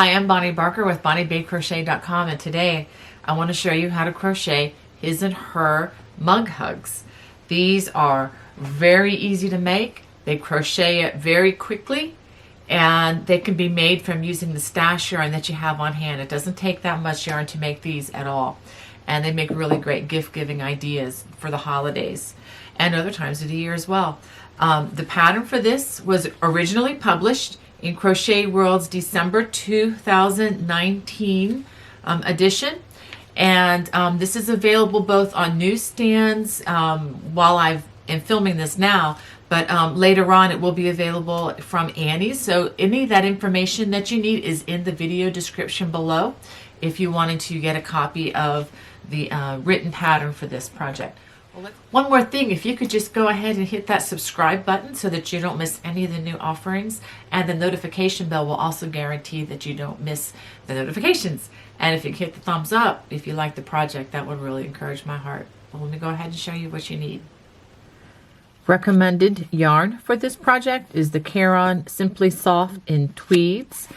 Hi, I'm Bonnie Barker with BonnieBayCrochet.com, and today I want to show you how to crochet his and her mug hugs. These are very easy to make. They crochet it very quickly, and they can be made from using the stash yarn that you have on hand. It doesn't take that much yarn to make these at all, and they make really great gift-giving ideas for the holidays and other times of the year as well. The pattern for this was originally published in Crochet World's December 2019 edition, and this is available both on newsstands while I'm filming this now, but later on it will be available from Annie's. So any of that information that you need is in the video description below if you wanted to get a copy of the written pattern for this project. One more thing, if you could just go ahead and hit that subscribe button so that you don't miss any of the new offerings, and the notification bell will also guarantee that you don't miss the notifications. And if you hit the thumbs up if you like the project, that would really encourage my heart. Well, let me go ahead and show you what you need. Recommended yarn for this project is the Caron Simply Soft in Tweeds,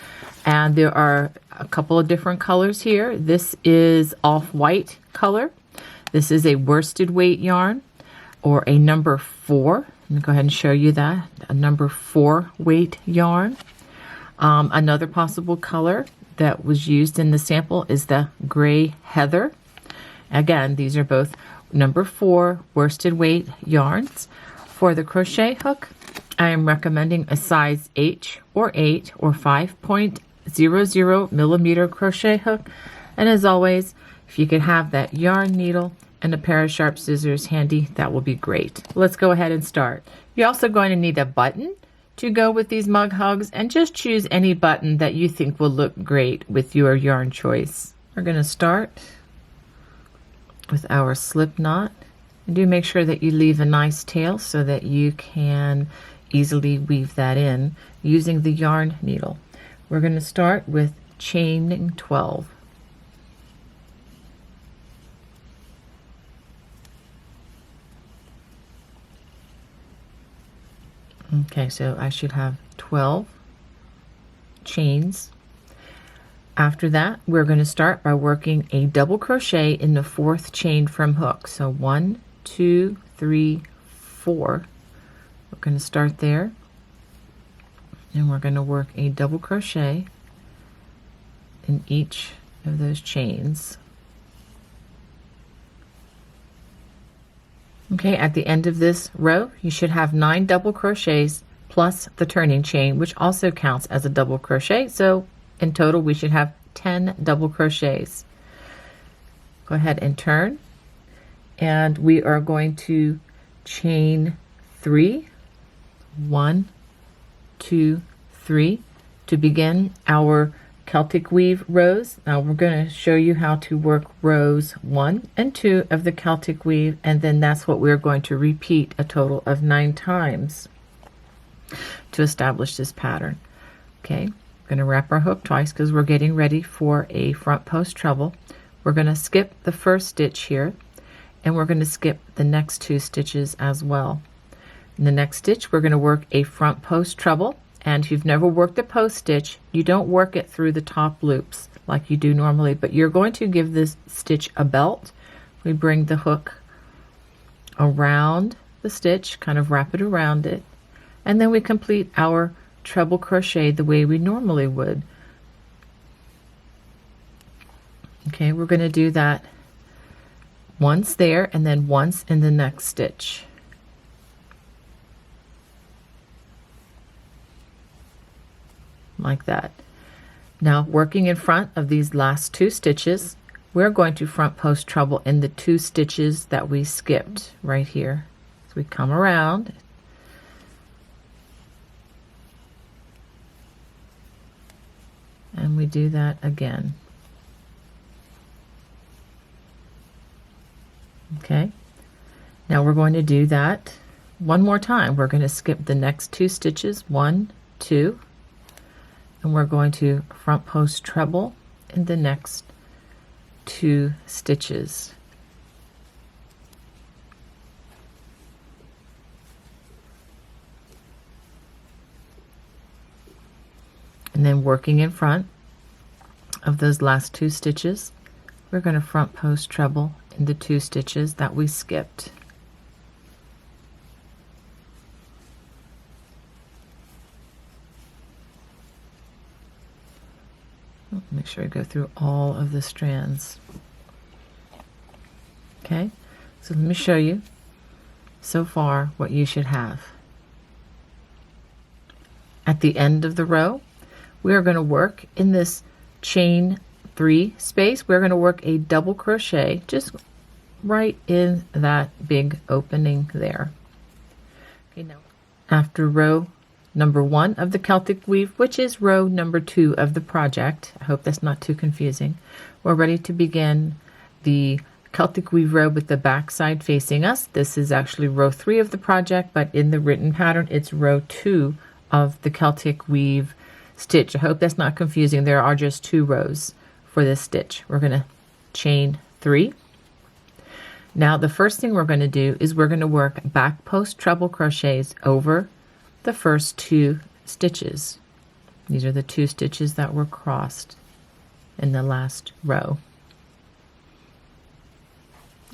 and there are a couple of different colors here. This is off-white color. This is a worsted weight yarn, or a number 4. Let me go ahead and show you that. A number 4 weight yarn. Another possible color that was used in the sample is the gray heather. Again, these are both number 4 worsted weight yarns. For the crochet hook, I am recommending a size H or 8 or 5.00 millimeter crochet hook. And as always, if you could have that yarn needle and a pair of sharp scissors handy, that will be great. Let's go ahead and start. You're also going to need a button to go with these mug hugs, and just choose any button that you think will look great with your yarn choice. We're going to start with our slip knot. And do make sure that you leave a nice tail so that you can easily weave that in using the yarn needle. We're going to start with chaining 12. Okay, so I should have 12 chains. After that, we're going to start by working a double crochet in the 4th chain from hook. So 1, 2, 3, 4. We're going to start there, and we're going to work a double crochet in each of those chains. Okay, at the end of this row, you should have 9 double crochets plus the turning chain, which also counts as a double crochet. So in total, we should have 10 double crochets. Go ahead and turn, and we are going to chain 3, 1, 2, 3, to begin our Celtic weave rows. Now we're going to show you how to work rows 1 and 2 of the Celtic weave, and then that's what we're going to repeat a total of 9 times to establish this pattern. Okay, we're going to wrap our hook twice because we're getting ready for a front post treble. We're going to skip the first stitch here, and we're going to skip the next 2 stitches as well. In the next stitch, we're going to work a front post treble. And if you've never worked a post stitch, you don't work it through the top loops like you do normally, but you're going to give this stitch a belt. We bring the hook around the stitch, kind of wrap it around it, and then we complete our treble crochet the way we normally would. Okay, we're going to do that once there and then once in the next stitch. Like that. Now, working in front of these last 2 stitches, we're going to front post treble in the 2 stitches that we skipped right here. So we come around, and we do that again. Okay, now we're going to do that one more time. We're going to skip the next 2 stitches, 1, 2, and we're going to front post treble in the next 2 stitches. and then working in front, of those last 2 stitches, we're going to front post treble in the 2 stitches that we skipped. Make sure I go through all of the strands. Okay, so let me show you so far what you should have. At the end of the row, we are going to work in this chain 3 space. We're going to work a double crochet just right in that big opening there. Okay, now after row number 1 of the Celtic weave, which is row number 2 of the project, I hope that's not too confusing, we're ready to begin the Celtic weave row with the back side facing us. This is actually row 3 of the project, but in the written pattern it's row 2 of the Celtic weave stitch. I hope that's not confusing. There are just 2 rows for this stitch. We're going to chain 3. Now the first thing we're going to do is we're going to work back post treble crochets over the first 2 stitches. These are the 2 stitches that were crossed in the last row.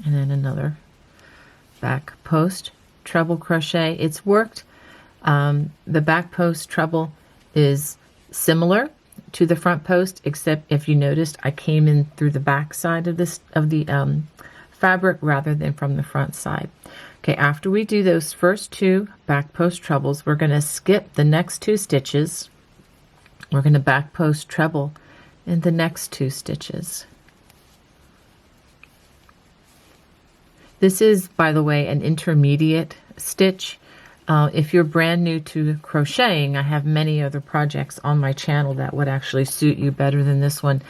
And then another back post treble crochet. It's worked, the back post treble is similar to the front post, except if you noticed I came in through the back side of this fabric rather than from the front side. Okay, after we do those first 2 back post trebles, we're going to skip the next 2 stitches. We're going to back post treble in the next 2 stitches. This is, by the way, an intermediate stitch. If you're brand new to crocheting, I have many other projects on my channel that would actually suit you better than this one.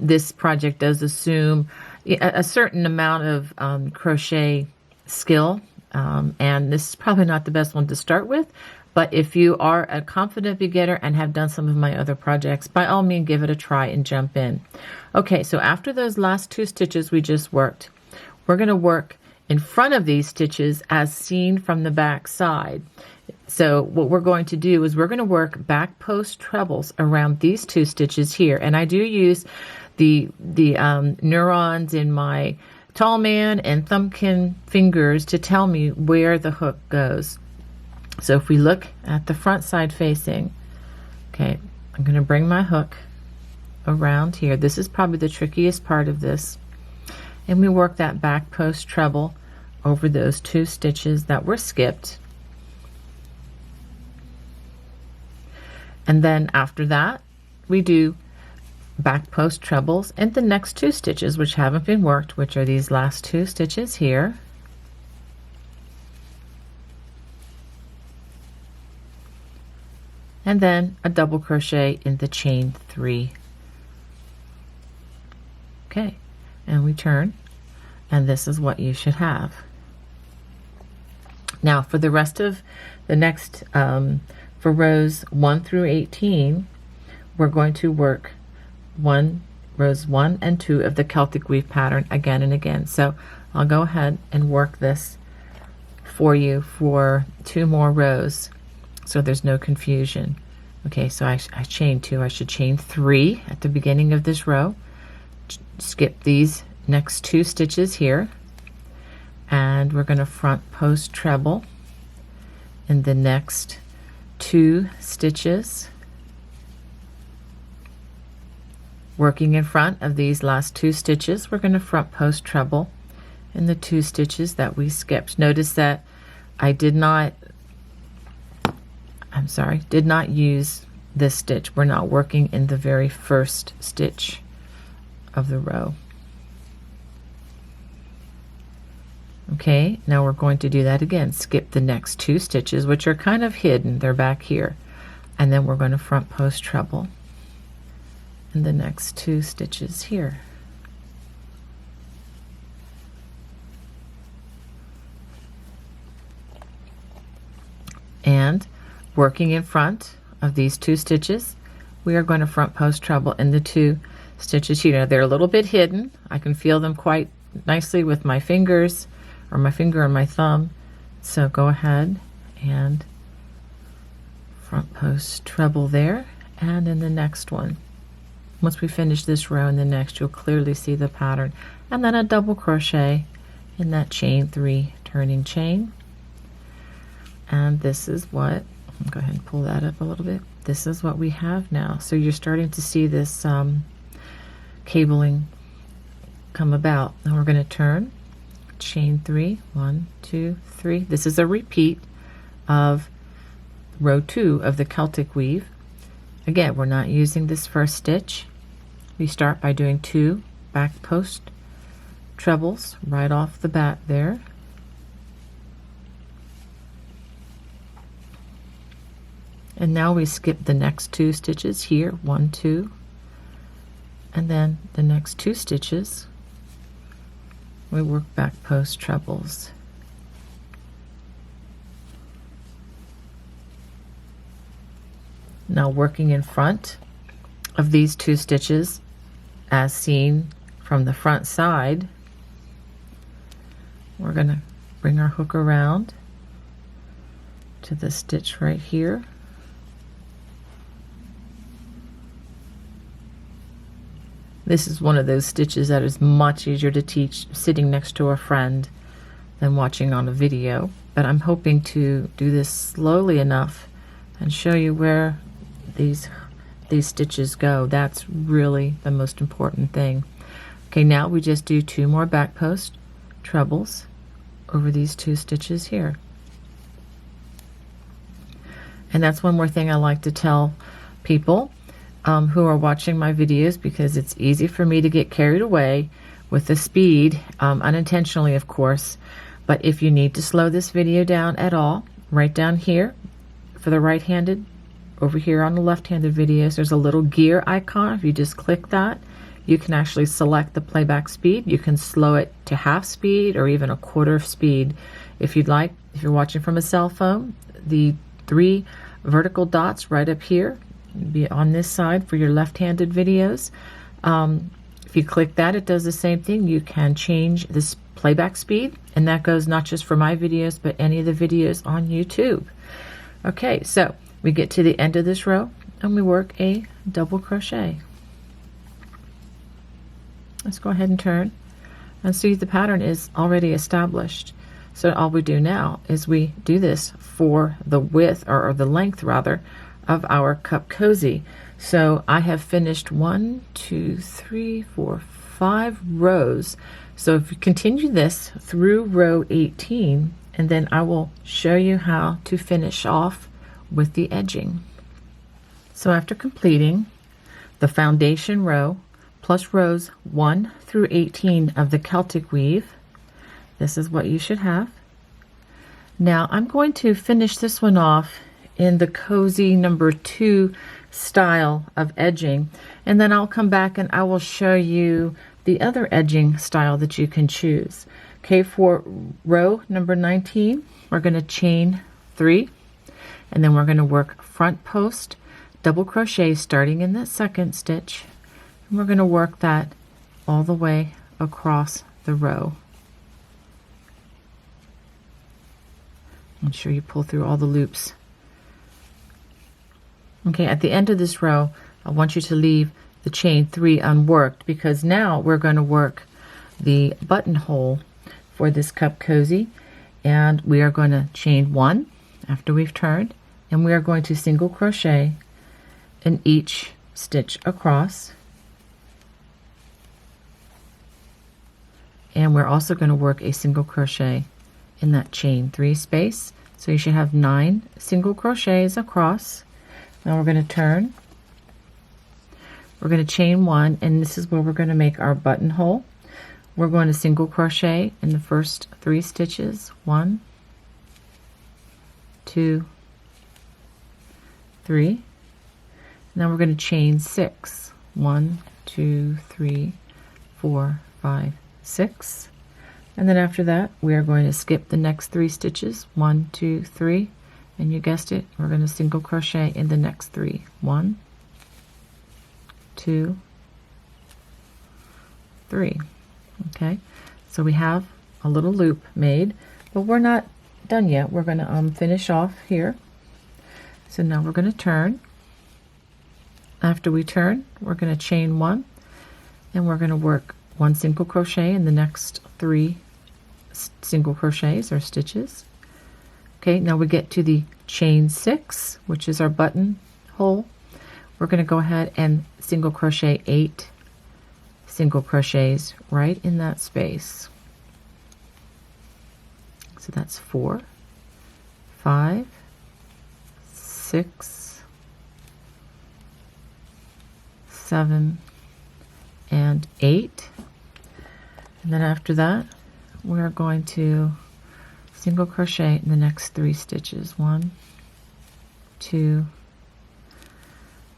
This project does assume a certain amount of crochet skill, and this is probably not the best one to start with, but if you are a confident beginner and have done some of my other projects, by all means give it a try and jump in. Okay, so after those last 2 stitches we just worked, we're going to work in front of these stitches as seen from the back side. So what we're going to do is we're going to work back post trebles around these 2 stitches here, and I do use the neurons in my tall man and thumbkin fingers to tell me where the hook goes. So if we look at the front side facing, okay, I'm going to bring my hook around here. This is probably the trickiest part of this. And we work that back post treble over those 2 stitches that were skipped. And then after that, we do back post trebles in the next 2 stitches which haven't been worked, which are these last 2 stitches here. And then a double crochet in the chain 3. Okay, and we turn, and this is what you should have. Now for the rest of the next, for rows 1 through 18, we're going to work rows 1 and 2 of the Celtic weave pattern again and again. So I'll go ahead and work this for you for 2 more rows so there's no confusion. Okay, so I chained 2. I should chain 3 at the beginning of this row. Skip these next 2 stitches here, and we're going to front post treble in the next 2 stitches, working in front of these last 2 stitches. We're going to front post treble in the 2 stitches that we skipped. Notice that I did not use this stitch. We're not working in the very first stitch of the row. Okay, now we're going to do that again. Skip the next 2 stitches, which are kind of hidden. They're back here. And then we're going to front post treble in the next 2 stitches here. And working in front of these 2 stitches, we are going to front post treble in the 2 stitches here. Now, they're a little bit hidden. I can feel them quite nicely with my fingers, or my finger and my thumb. So go ahead and front post treble there, and in the next one. Once we finish this row and the next, you'll clearly see the pattern. And then a double crochet in that chain 3 turning chain. And this is what, I'll go ahead and pull that up a little bit. This is what we have now. So you're starting to see this cabling come about. Now we're going to turn, chain 3, 1, 2, 3. This is a repeat of row 2 of the Celtic weave. Again, we're not using this first stitch. We start by doing 2 back post trebles right off the bat there. And now we skip the next 2 stitches here, 1, 2, and then the next 2 stitches we work back post trebles. Now working in front of these 2 stitches as seen from the front side, we're going to bring our hook around to the stitch right here. This is one of those stitches that is much easier to teach sitting next to a friend than watching on a video, but I'm hoping to do this slowly enough and show you where these stitches go. That's really the most important thing. Okay, now we just do 2 more back post trebles over these 2 stitches here. And that's one more thing I like to tell people who are watching my videos, because it's easy for me to get carried away with the speed, unintentionally of course, but if you need to slow this video down at all, right down here for the right-handed, over here on the left-handed videos, there's a little gear icon. If you just click that, you can actually select the playback speed. You can slow it to half speed or even a quarter of speed if you'd like. If you're watching from a cell phone, the 3 vertical dots right up here be on this side for your left-handed videos. If you click that, it does the same thing. You can change this playback speed, and that goes not just for my videos but any of the videos on YouTube. Okay, so we get to the end of this row and we work a double crochet. Let's go ahead and turn and see the pattern is already established. So all we do now is we do this for the width, or the length rather, of our cup cozy. So I have finished 1, 2, 3, 4, 5 rows. So if you continue this through row 18, and then I will show you how to finish off with the edging. So after completing the foundation row plus rows 1 through 18 of the Celtic weave, this is what you should have. Now I'm going to finish this one off in the cozy number 2 style of edging, and then I'll come back and I will show you the other edging style that you can choose. Okay, for row number 19, we're going to chain 3, and then we're going to work front post double crochet starting in the second stitch, and we're going to work that all the way across the row. Make sure you pull through all the loops. Okay, at the end of this row, I want you to leave the chain 3 unworked, because now we're going to work the buttonhole for this cup cozy, and we are going to chain 1 after we've turned, and we are going to single crochet in each stitch across, and we're also going to work a single crochet in that chain 3 space. So you should have 9 single crochets across. Now we're going to turn, we're going to chain 1, and this is where we're going to make our buttonhole. We're going to single crochet in the first 3 stitches, 1, 2, 3. Now we're going to chain 6, 1, 2, 3, 4, 5, 6. And then after that, we are going to skip the next 3 stitches, 1, 2, 3, and you guessed it, we're going to single crochet in the next 3, 1, 2, 3. Okay, so we have a little loop made, but we're not done yet. We're going to finish off here. So now we're going to turn, After we turn, we're going to chain 1, and we're going to work 1 single crochet in the next 3 single crochets or stitches. Okay, now we get to the chain 6, which is our buttonhole. We're going to go ahead and single crochet 8 single crochets right in that space. So that's 4, 5, 6, 7, and 8. And then after that, we're going to single crochet in the next 3 stitches. 1, 2,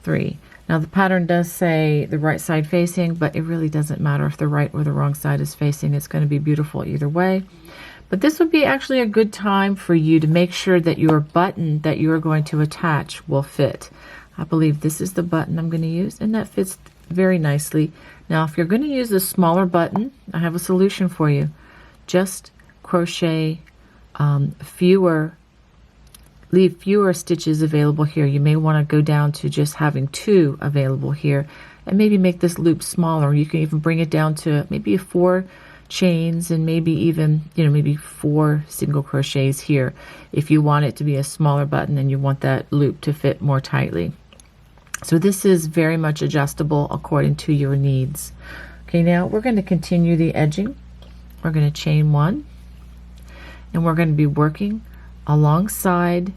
3. Now the pattern does say the right side facing, but it really doesn't matter if the right or the wrong side is facing. It's going to be beautiful either way. But this would be actually a good time for you to make sure that your button that you are going to attach will fit. I believe this is the button I'm going to use, and that fits very nicely. Now if you're going to use a smaller button, I have a solution for you. Just crochet leave fewer stitches available here. You may want to go down to just having 2 available here, and maybe make this loop smaller. You can even bring it down to maybe 4 chains, and maybe even, maybe 4 single crochets here if you want it to be a smaller button and you want that loop to fit more tightly. So this is very much adjustable according to your needs. Okay, now we're going to continue the edging. We're going to chain 1, and we're going to be working alongside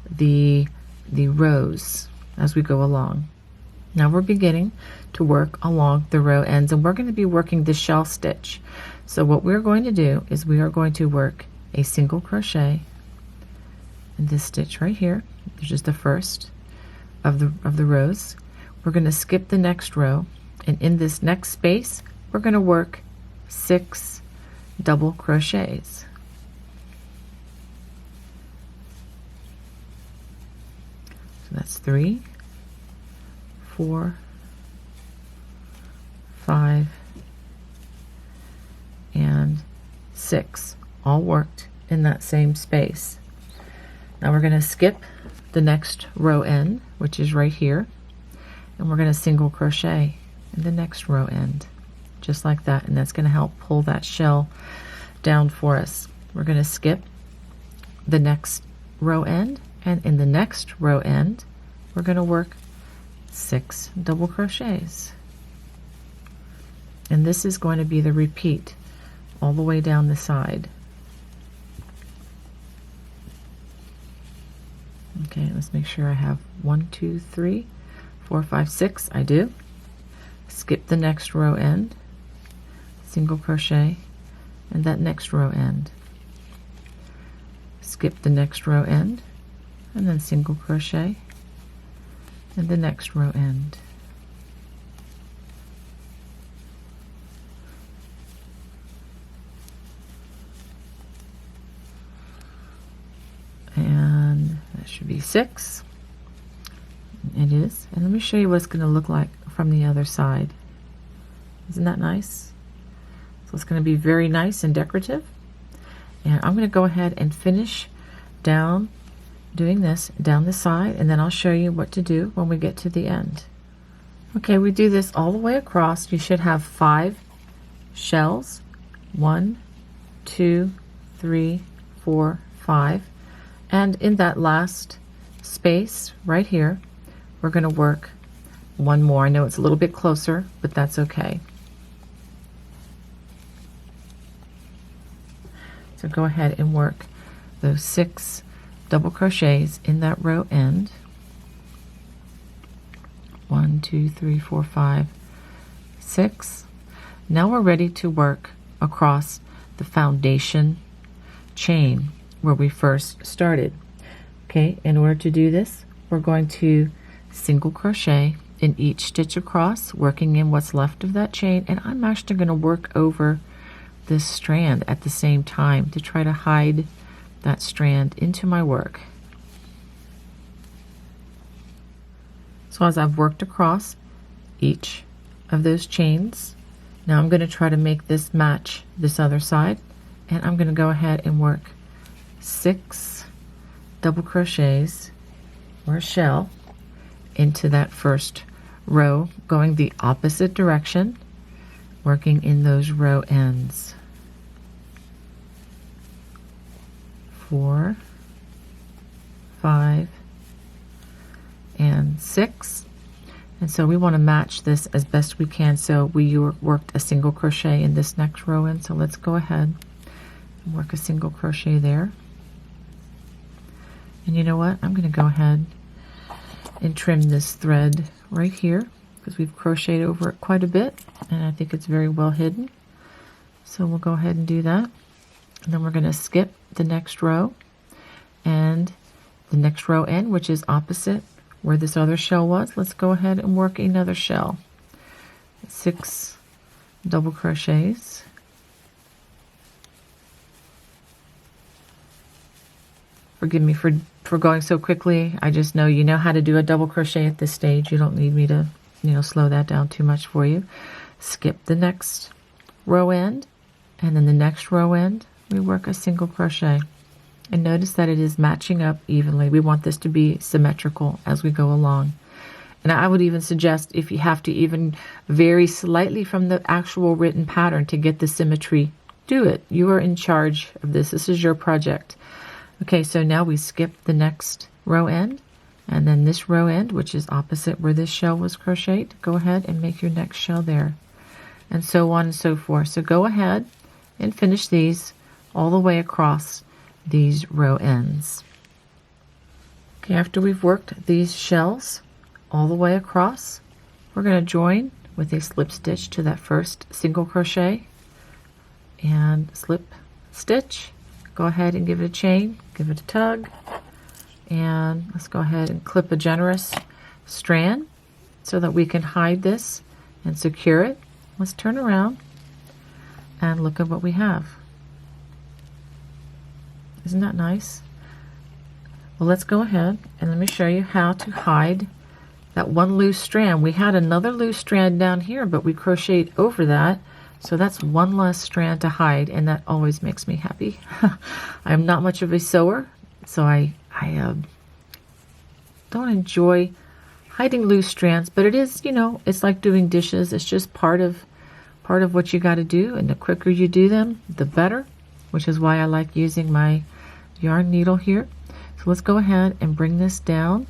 the rows as we go along. Now we're beginning to work along the row ends, and we're going to be working the shell stitch. So what we're going to do is we are going to work a single crochet in this stitch right here, which is the first of the rows. We're going to skip the next row, and in this next space we're going to work 6 double crochets. So that's 3, 4, 5, and 6, all worked in that same space. Now we're going to skip the next row end, which is right here, and we're going to single crochet in the next row end, just like that, and that's going to help pull that shell down for us. We're going to skip the next row end, and in the next row end we're going to work 6 double crochets, and this is going to be the repeat all the way down the side. Okay, let's make sure I have 1, 2, 3, 4, 5, 6. I do. Skip the next row end, single crochet, and that next row end. Skip the next row end, and then single crochet, and the next row end. And that should be 6. It is. And let me show you what it's going to look like from the other side. Isn't that nice? So it's going to be very nice and decorative. And I'm going to go ahead and finish down doing this down the side, and then I'll show you what to do when we get to the end. Okay, we do this all the way across. You should have 5 shells. 1, 2, 3, 4, 5. And in that last space right here, we're going to work 1 more. I know it's a little bit closer, but that's okay. So go ahead and work those 6 double crochets in that row end. 1, 2, 3, 4, 5, 6. Now we're ready to work across the foundation chain where we first started. Okay, in order to do this, we're going to single crochet in each stitch across, working in what's left of that chain, and I'm actually going to work over this strand at the same time to try to hide that strand into my work. So as I've worked across each of those chains, now I'm going to try to make this match this other side, and I'm going to go ahead and work 6 double crochets or a shell into that first row going the opposite direction, working in those row ends. 4, 5, and 6. And so we want to match this as best we can. So we worked a single crochet in this next row in. So let's go ahead and work a single crochet there. And you know what? I'm going to go ahead and trim this thread right here because we've crocheted over it quite a bit and I think it's very well hidden. So we'll go ahead and do that. And then we're going to skip the next row and the next row end, which is opposite where this other shell was. Let's go ahead and work another shell. 6 double crochets. Forgive me for going so quickly. I just know you know how to do a double crochet at this stage. You don't need me to, slow that down too much for you. Skip the next row end, and then the next row end, we work a single crochet. And notice that it is matching up evenly. We want this to be symmetrical as we go along. And I would even suggest if you have to even vary slightly from the actual written pattern to get the symmetry, do it. You are in charge of this. This is your project. Okay, so now we skip the next row end, and then this row end, which is opposite where this shell was crocheted. Go ahead and make your next shell there, and so on and so forth. So go ahead and finish these all the way across these row ends. Okay, after we've worked these shells all the way across, we're going to join with a slip stitch to that first single crochet and slip stitch. Go ahead and give it a chain, give it a tug, and let's go ahead and clip a generous strand so that we can hide this and secure it. Let's turn around and look at what we have. Isn't that nice? Well, let's go ahead and let me show you how to hide that one loose strand. We had another loose strand down here, but we crocheted over that. So that's one less strand to hide, and that always makes me happy. I'm not much of a sewer, so I don't enjoy hiding loose strands, but it is, it's like doing dishes. It's just part of what you got to do, and the quicker you do them, the better, which is why I like using my yarn needle here. So let's go ahead and bring this down.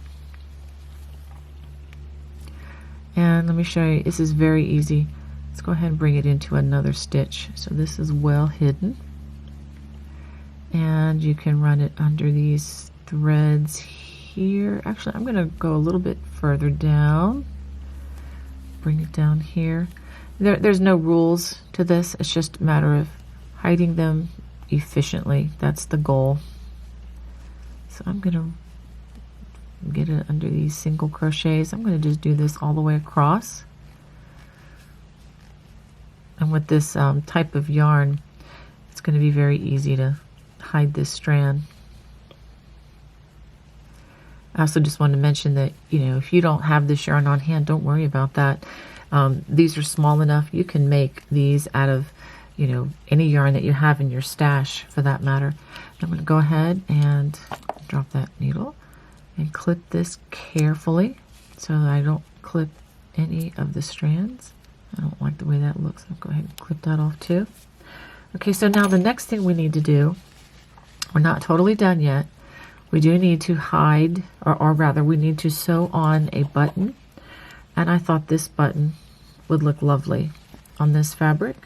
And let me show you, this is very easy. Let's go ahead and bring it into another stitch. So this is well hidden. And you can run it under these threads here. Actually, I'm going to go a little bit further down. Bring it down here. There's no rules to this. It's just a matter of hiding them efficiently. That's the goal. So I'm going to get it under these single crochets. I'm going to just do this all the way across. And with this type of yarn, it's going to be very easy to hide this strand. I also just want to mention that, if you don't have this yarn on hand, don't worry about that. These are small enough. You can make these out of, any yarn that you have in your stash, for that matter. I'm going to go ahead and drop that needle and clip this carefully so that I don't clip any of the strands. I don't like the way that looks. I'll go ahead and clip that off too. Okay, so now the next thing we need to do, we're not totally done yet. We do need to hide, or rather we need to sew on a button. And I thought this button would look lovely on this fabric.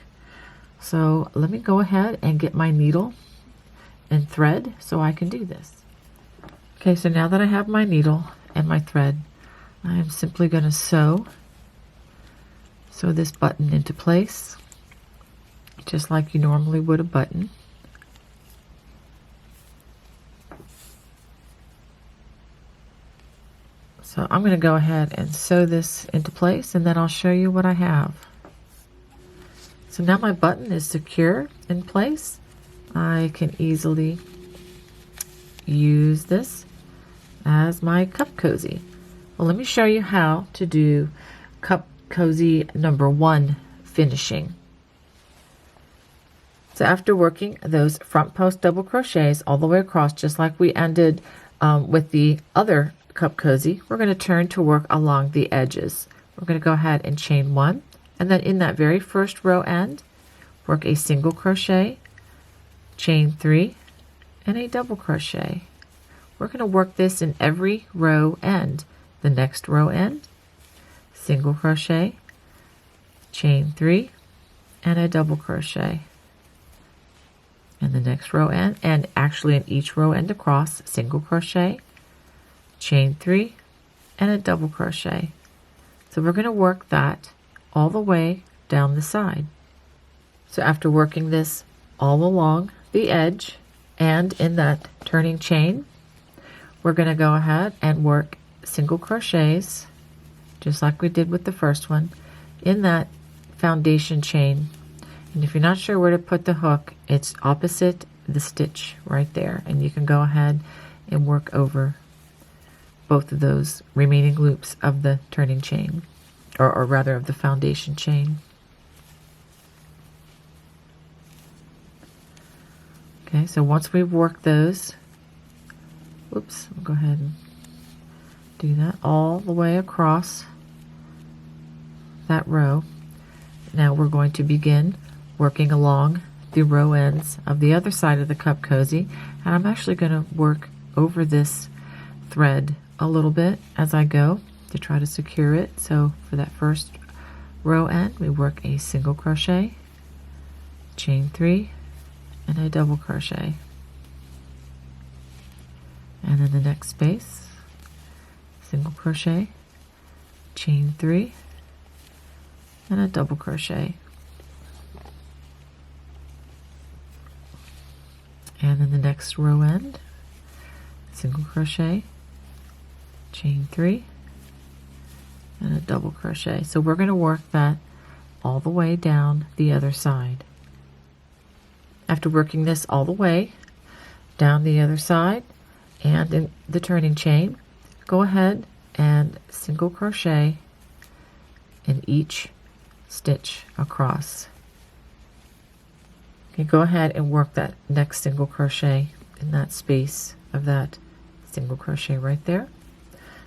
So let me go ahead and get my needle and thread so I can do this. Okay, so now that I have my needle and my thread, I am simply going to sew this button into place, just like you normally would a button. So I'm going to go ahead and sew this into place, and then I'll show you what I have. So now my button is secure in place. I can easily use this as my cup cozy. Well, let me show you how to do cup cozy number 1 finishing. So after working those front post double crochets all the way across, just like we ended with the other cup cozy, we're going to turn to work along the edges. we're going to go ahead and chain 1, and then in that very first row end, work a single crochet, chain 3, and a double crochet. We're going to work this in every row end. The next row end, single crochet, chain 3, and a double crochet. And the next row end, and actually in each row end across, single crochet, chain 3, and a double crochet. So we're going to work that all the way down the side. So after working this all along the edge and in that turning chain, we're going to go ahead and work single crochets, just like we did with the first one, in that foundation chain. And if you're not sure where to put the hook, it's opposite the stitch right there, and you can go ahead and work over both of those remaining loops of the turning chain, or rather of the foundation chain. Okay, so once we've worked those, whoops, I'll go ahead and do that all the way across that row. Now we're going to begin working along the row ends of the other side of the cup cozy, and I'm actually going to work over this thread a little bit as I go to try to secure it. So for that first row end, we work a single crochet, chain 3, and a double crochet. And in the next space, single crochet, chain 3, and a double crochet. And in the next row end, single crochet, chain 3, and a double crochet. So we're going to work that all the way down the other side. After working this all the way down the other side and in the turning chain, go ahead and single crochet in each stitch across. Okay, go ahead and work that next single crochet in that space of that single crochet right there.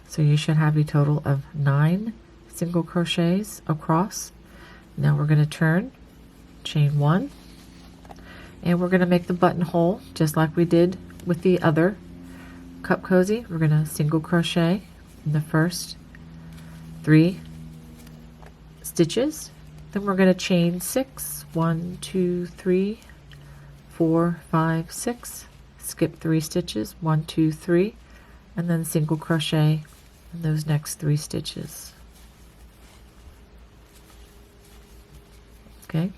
So you should have a total of 9 single crochets across. Now we're going to turn, chain 1, and we're going to make the buttonhole just like we did with the other cup cozy. We're going to single crochet in the first 3 stitches. Then we're going to chain 6, 1, 2, 3, 4, 5, 6, skip 3 stitches, 1, 2, 3, and then single crochet in those next 3 stitches. Okay,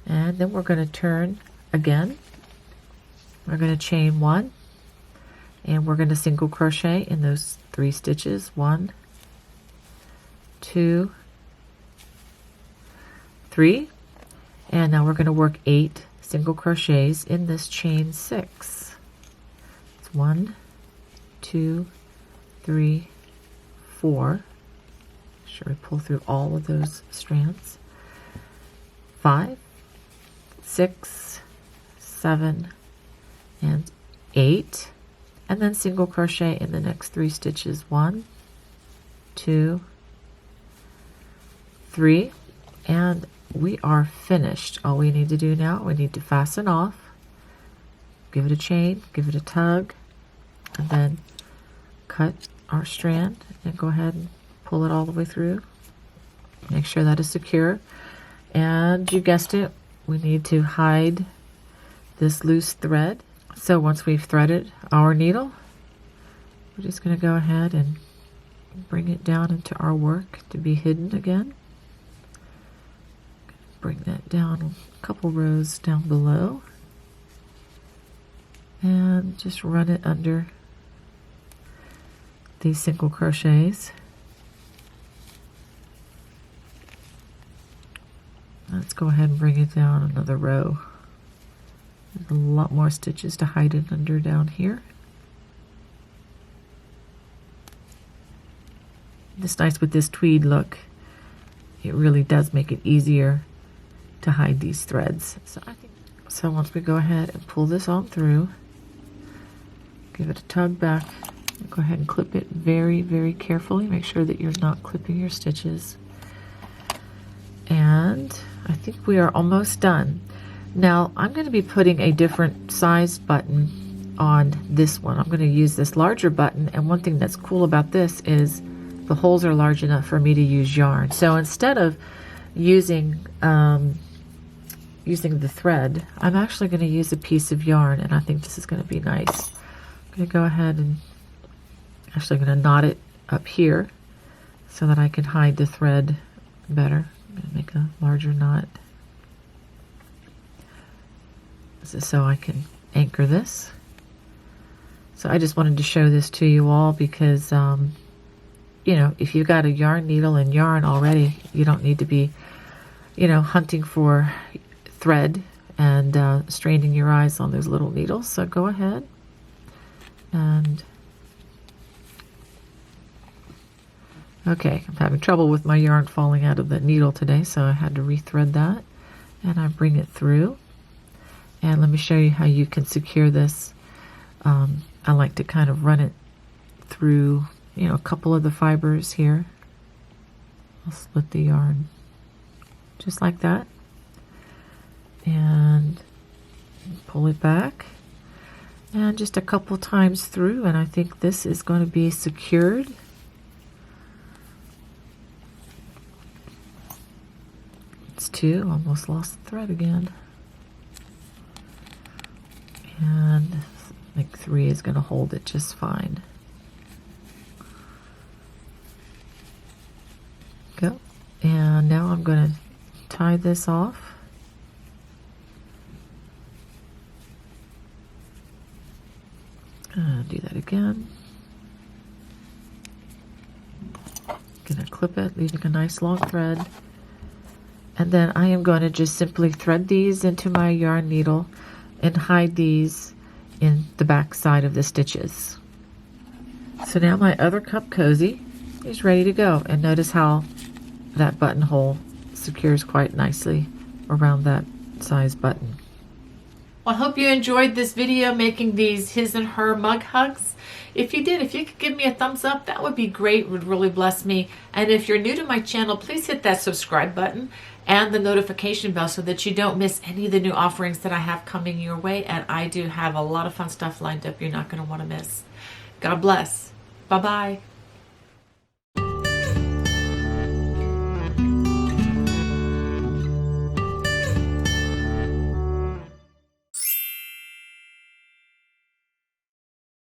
and then we're going to turn again. We're going to chain 1, and we're going to single crochet in those 3 stitches, 1, 2, 3, and now we're going to work 8 single crochets in this chain 6. It's 1, 2, 3, 4. Make sure we pull through all of those strands. 5, 6, 7, and 8, and then single crochet in the next 3 stitches. 1, 2, 3, and we are finished. All we need to do now, we need to fasten off, give it a chain, give it a tug, and then cut our strand and go ahead and pull it all the way through. Make sure that is secure. And you guessed it, we need to hide this loose thread. So once we've threaded our needle, we're just going to go ahead and bring it down into our work to be hidden again. Bring that down a couple rows down below and just run it under these single crochets. Let's go ahead and bring it down another row. There's a lot more stitches to hide it under down here. It's nice with this tweed look. It really does make it easier to hide these threads. So once we go ahead and pull this on through, give it a tug back Go ahead and clip it very, very carefully. Make sure that you're not clipping your stitches. And I think we are almost done. Now I'm going to be putting a different sized button on this one. I'm going to use this larger button, and one thing that's cool about this is the holes are large enough for me to use yarn. So instead of using the thread, I'm actually going to use a piece of yarn, and I think this is going to be nice. I'm going to go ahead and actually going to knot it up here so that I can hide the thread better. I'm going to make a larger knot. This is so I can anchor this. So I just wanted to show this to you all because, you know, if you've got a yarn needle and yarn already, you don't need to be, you know, hunting for thread and straining your eyes on those little needles. So go ahead and okay, I'm having trouble with my yarn falling out of the needle today, so I had to rethread that, and I bring it through. And let me show you how you can secure this. I like to kind of run it through, you know, a couple of the fibers here. I'll split the yarn just like that and pull it back, and just a couple times through, and I think this is going to be secured. It's two, almost lost the thread again. And I think three is going to hold it just fine. Go. And now I'm going to tie this off. Do that again. Gonna clip it, leaving a nice long thread. And then I am going to just simply thread these into my yarn needle and hide these in the back side of the stitches. So now my other cup cozy is ready to go. And notice how that buttonhole secures quite nicely around that size button. Well, I hope you enjoyed this video making these his and her mug hugs. If you did, if you could give me a thumbs up, that would be great. It would really bless me. And if you're new to my channel, please hit that subscribe button and the notification bell so that you don't miss any of the new offerings that I have coming your way. And I do have a lot of fun stuff lined up you're not going to want to miss. God bless. Bye-bye.